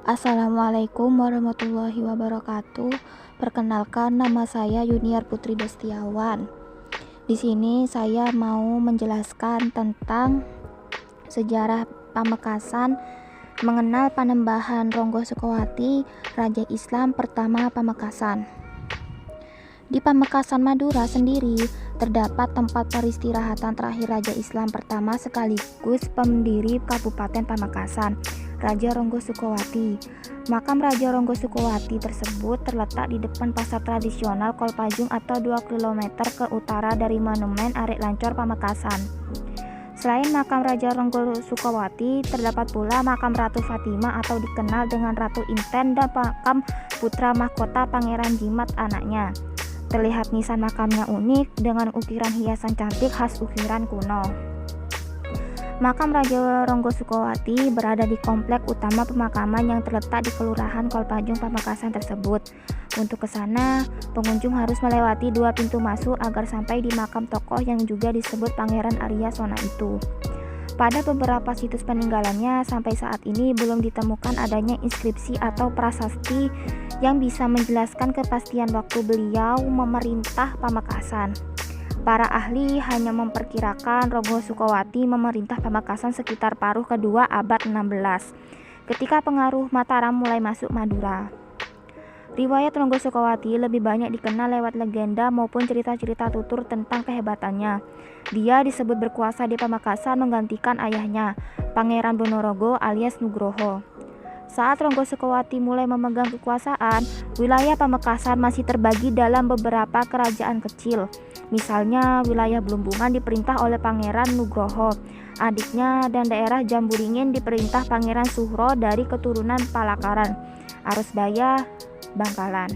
Assalamualaikum warahmatullahi wabarakatuh. Perkenalkan, nama saya Yuniar Putri Destiawan. Di sini saya mau menjelaskan tentang sejarah Pamekasan, mengenal Panembahan Ronggo Sukowati, Raja Islam pertama Pamekasan. Di Pamekasan Madura sendiri terdapat tempat peristirahatan terakhir Raja Islam pertama sekaligus pendiri Kabupaten Pamekasan, Raja Ronggo Sukowati. Makam Raja Ronggo Sukowati tersebut terletak di depan pasar tradisional Kolpajung atau 2 km ke utara dari Monumen Arek Lancor Pamekasan. Selain makam Raja Ronggo Sukowati, terdapat pula makam Ratu Fatimah atau dikenal dengan Ratu Inten dan makam putra mahkota Pangeran Jimat anaknya. Terlihat nisan makamnya unik dengan ukiran hiasan cantik khas ukiran kuno. Makam Raja Ronggo Sukowati berada di komplek utama pemakaman yang terletak di Kelurahan Kolpajung Pamekasan tersebut. Untuk ke sana, pengunjung harus melewati 2 pintu masuk agar sampai di makam tokoh yang juga disebut Pangeran Arya Sona itu. Pada beberapa situs peninggalannya, sampai saat ini belum ditemukan adanya inskripsi atau prasasti yang bisa menjelaskan kepastian waktu beliau memerintah Pamekasan. Para ahli hanya memperkirakan Ronggo Sukowati memerintah Pamekasan sekitar paruh kedua abad 16, ketika pengaruh Mataram mulai masuk Madura. Riwayat Ronggo Sukowati lebih banyak dikenal lewat legenda maupun cerita-cerita tutur tentang kehebatannya. Dia disebut berkuasa di Pamekasan menggantikan ayahnya, Pangeran Bonorogo alias Nugroho. Saat Ronggo Sukowati mulai memegang kekuasaan, wilayah Pamekasan masih terbagi dalam beberapa kerajaan kecil. Misalnya, wilayah Blumbungan diperintah oleh Pangeran Nugroho, adiknya, dan daerah Jamburingin diperintah Pangeran Suhro dari keturunan Palakaran, Arusbaya, Bangkalan.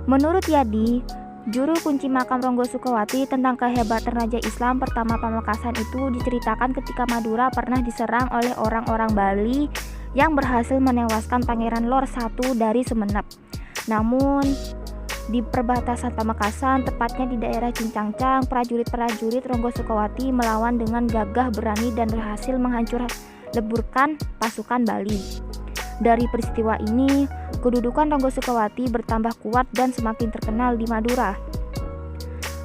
Menurut Yadi, juru kunci makam Ronggo Sukowati tentang kehebatan Raja Islam pertama Pamekasan itu diceritakan ketika Madura pernah diserang oleh orang-orang Bali yang berhasil menewaskan Pangeran Lor I dari Sumenep. Namun, di perbatasan Pamekasan, tepatnya di daerah Cincangcang, prajurit-prajurit Ronggo Sukowati melawan dengan gagah berani dan berhasil menghancur leburkan pasukan Bali. Dari peristiwa ini, kedudukan Ronggo Sukowati bertambah kuat dan semakin terkenal di Madura.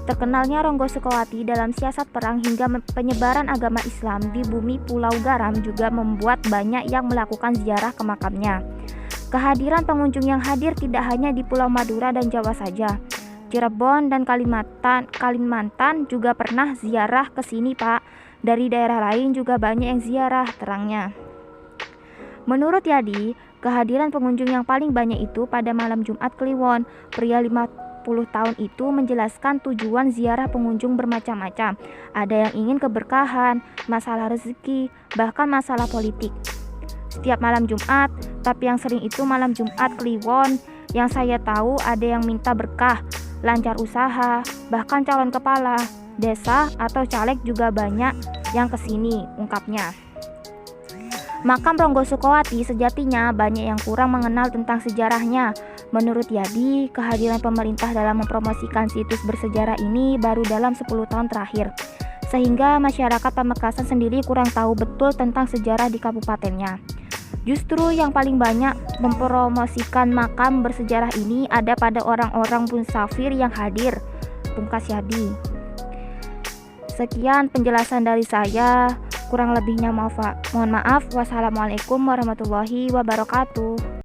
Terkenalnya Ronggo Sukowati dalam siasat perang hingga penyebaran agama Islam di bumi Pulau Garam juga membuat banyak yang melakukan ziarah ke makamnya. Kehadiran pengunjung yang hadir tidak hanya di Pulau Madura dan Jawa saja. Cirebon dan Kalimantan juga pernah ziarah ke sini, Pak. Dari daerah lain juga banyak yang ziarah, terangnya. Menurut Yadi, kehadiran pengunjung yang paling banyak itu pada malam Jumat Kliwon. Pria 50 tahun itu menjelaskan tujuan ziarah pengunjung bermacam-macam. Ada yang ingin keberkahan, masalah rezeki, bahkan masalah politik. Setiap malam Jumat, tapi yang sering itu malam Jumat Kliwon. Yang saya tahu ada yang minta berkah, lancar usaha, bahkan calon kepala desa atau caleg juga banyak yang kesini, ungkapnya. Makam Ronggo Sukowati sejatinya banyak yang kurang mengenal tentang sejarahnya. Menurut Yadi, kehadiran pemerintah dalam mempromosikan situs bersejarah ini baru dalam 10 tahun terakhir, sehingga masyarakat Pamekasan sendiri kurang tahu betul tentang sejarah di kabupatennya. Justru yang paling banyak mempromosikan makam bersejarah ini ada pada orang-orang musafir yang hadir, pungkas Yadi. Sekian penjelasan dari saya. Kurang lebihnya mohon maaf. Wassalamualaikum warahmatullahi wabarakatuh.